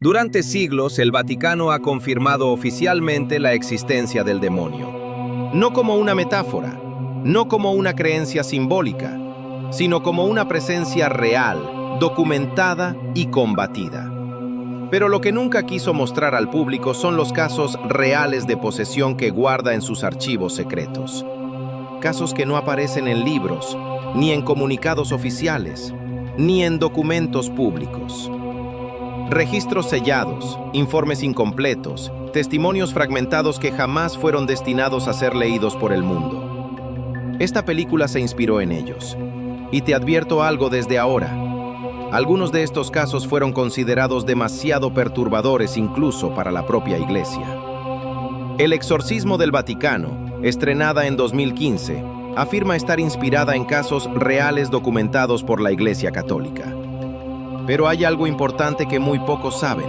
Durante siglos, el Vaticano ha confirmado oficialmente la existencia del demonio. No como una metáfora, no como una creencia simbólica, sino como una presencia real, documentada y combatida. Pero lo que nunca quiso mostrar al público son los casos reales de posesión que guarda en sus archivos secretos. Casos que no aparecen en libros, ni en comunicados oficiales, ni en documentos públicos. Registros sellados, informes incompletos, testimonios fragmentados que jamás fueron destinados a ser leídos por el mundo. Esta película se inspiró en ellos. Y te advierto algo desde ahora. Algunos de estos casos fueron considerados demasiado perturbadores incluso para la propia Iglesia. El exorcismo del Vaticano, estrenada en 2015, afirma estar inspirada en casos reales documentados por la Iglesia Católica. Pero hay algo importante que muy pocos saben.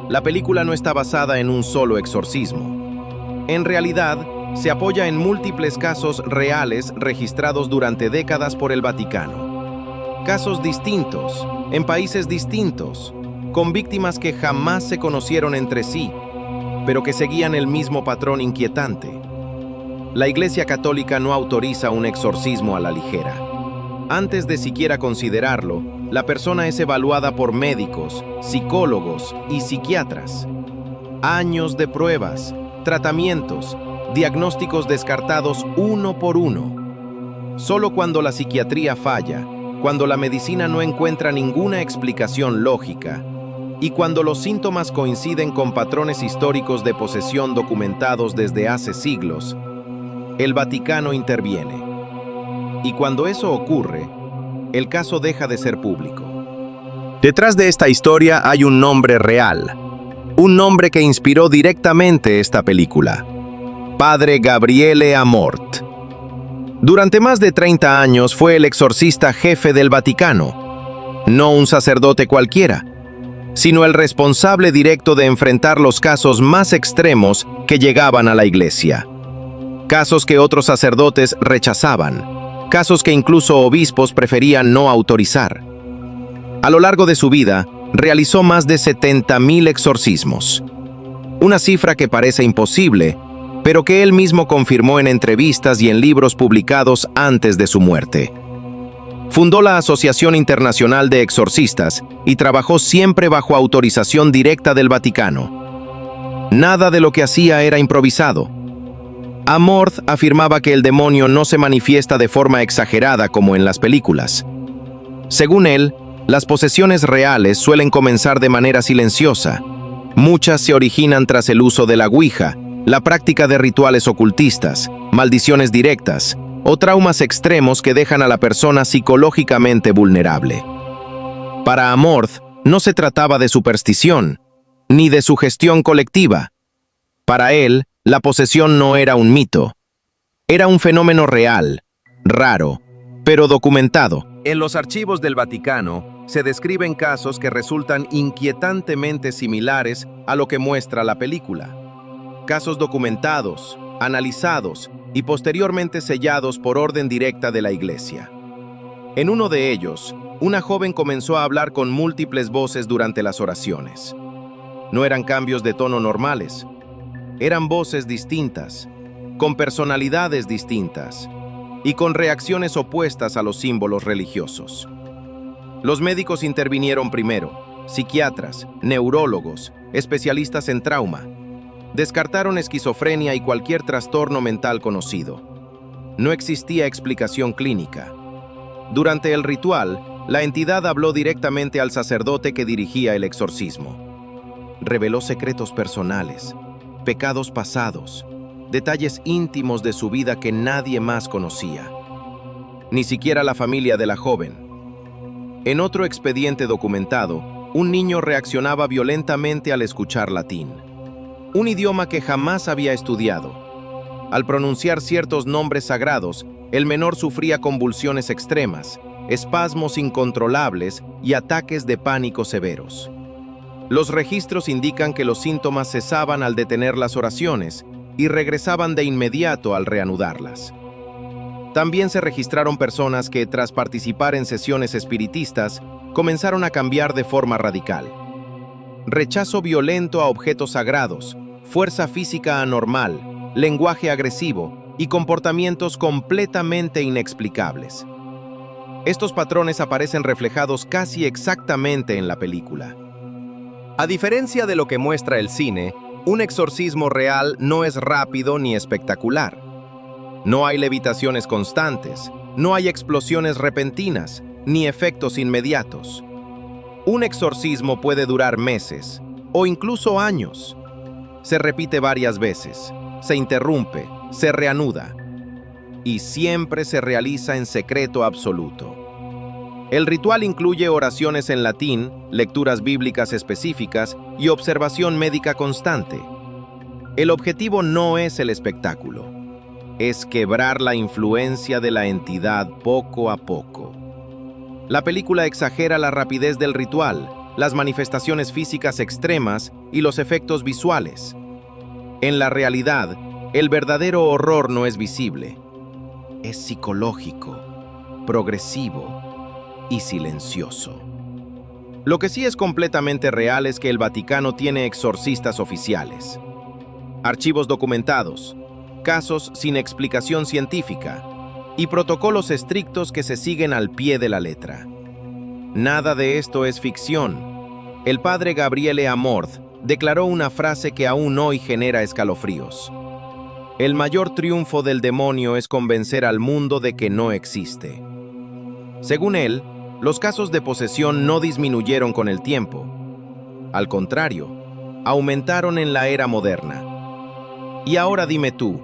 La película no está basada en un solo exorcismo. En realidad, se apoya en múltiples casos reales registrados durante décadas por el Vaticano. Casos distintos, en países distintos, con víctimas que jamás se conocieron entre sí, pero que seguían el mismo patrón inquietante. La Iglesia Católica no autoriza un exorcismo a la ligera. Antes de siquiera considerarlo, la persona es evaluada por médicos, psicólogos y psiquiatras. Años de pruebas, tratamientos, diagnósticos descartados uno por uno. Solo cuando la psiquiatría falla, cuando la medicina no encuentra ninguna explicación lógica, y cuando los síntomas coinciden con patrones históricos de posesión documentados desde hace siglos, el Vaticano interviene. Y cuando eso ocurre, el caso deja de ser público. Detrás de esta historia hay un nombre real, un nombre que inspiró directamente esta película: Padre Gabriele Amorth. Durante más de 30 años fue el exorcista jefe del Vaticano, no un sacerdote cualquiera, sino el responsable directo de enfrentar los casos más extremos que llegaban a la Iglesia. Casos que otros sacerdotes rechazaban. Casos que incluso obispos preferían no autorizar. A lo largo de su vida, realizó más de 70.000 exorcismos. Una cifra que parece imposible, pero que él mismo confirmó en entrevistas y en libros publicados antes de su muerte. Fundó la Asociación Internacional de Exorcistas y trabajó siempre bajo autorización directa del Vaticano. Nada de lo que hacía era improvisado. Amorth afirmaba que el demonio no se manifiesta de forma exagerada como en las películas. Según él, las posesiones reales suelen comenzar de manera silenciosa. Muchas se originan tras el uso de la Ouija, la práctica de rituales ocultistas, maldiciones directas o traumas extremos que dejan a la persona psicológicamente vulnerable. Para Amorth, no se trataba de superstición, ni de sugestión colectiva. Para él, la posesión no era un mito. Era un fenómeno real, raro, pero documentado. En los archivos del Vaticano se describen casos que resultan inquietantemente similares a lo que muestra la película. Casos documentados, analizados y posteriormente sellados por orden directa de la Iglesia. En uno de ellos, una joven comenzó a hablar con múltiples voces durante las oraciones. No eran cambios de tono normales. Eran voces distintas, con personalidades distintas y con reacciones opuestas a los símbolos religiosos. Los médicos intervinieron primero, psiquiatras, neurólogos, especialistas en trauma. Descartaron esquizofrenia y cualquier trastorno mental conocido. No existía explicación clínica. Durante el ritual, la entidad habló directamente al sacerdote que dirigía el exorcismo. Reveló secretos personales, pecados pasados, detalles íntimos de su vida que nadie más conocía. Ni siquiera la familia de la joven. En otro expediente documentado, un niño reaccionaba violentamente al escuchar latín, un idioma que jamás había estudiado. Al pronunciar ciertos nombres sagrados, el menor sufría convulsiones extremas, espasmos incontrolables y ataques de pánico severos. Los registros indican que los síntomas cesaban al detener las oraciones y regresaban de inmediato al reanudarlas. También se registraron personas que, tras participar en sesiones espiritistas, comenzaron a cambiar de forma radical. rechazo violento a objetos sagrados, fuerza física anormal, lenguaje agresivo y comportamientos completamente inexplicables. Estos patrones aparecen reflejados casi exactamente en la película. A diferencia de lo que muestra el cine, un exorcismo real no es rápido ni espectacular. No hay levitaciones constantes, no hay explosiones repentinas, ni efectos inmediatos. Un exorcismo puede durar meses, o incluso años. Se repite varias veces, se interrumpe, se reanuda, y siempre se realiza en secreto absoluto. El ritual incluye oraciones en latín, lecturas bíblicas específicas y observación médica constante. El objetivo no es el espectáculo, es quebrar la influencia de la entidad poco a poco. La película exagera la rapidez del ritual, las manifestaciones físicas extremas y los efectos visuales. En la realidad, el verdadero horror no es visible. Es psicológico, progresivo y silencioso. Lo que sí es completamente real es que el Vaticano tiene exorcistas oficiales, archivos documentados, casos sin explicación científica y protocolos estrictos que se siguen al pie de la letra. Nada de esto es ficción. El padre Gabriele Amorth declaró una frase que aún hoy genera escalofríos. El mayor triunfo del demonio es convencer al mundo de que no existe. Según él, los casos de posesión no disminuyeron con el tiempo. Al contrario, aumentaron en la era moderna. Y ahora dime tú,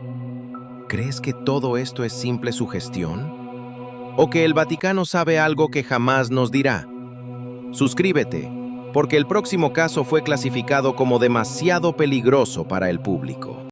¿crees que todo esto es simple sugestión? ¿O que el Vaticano sabe algo que jamás nos dirá? Suscríbete, porque el próximo caso fue clasificado como demasiado peligroso para el público.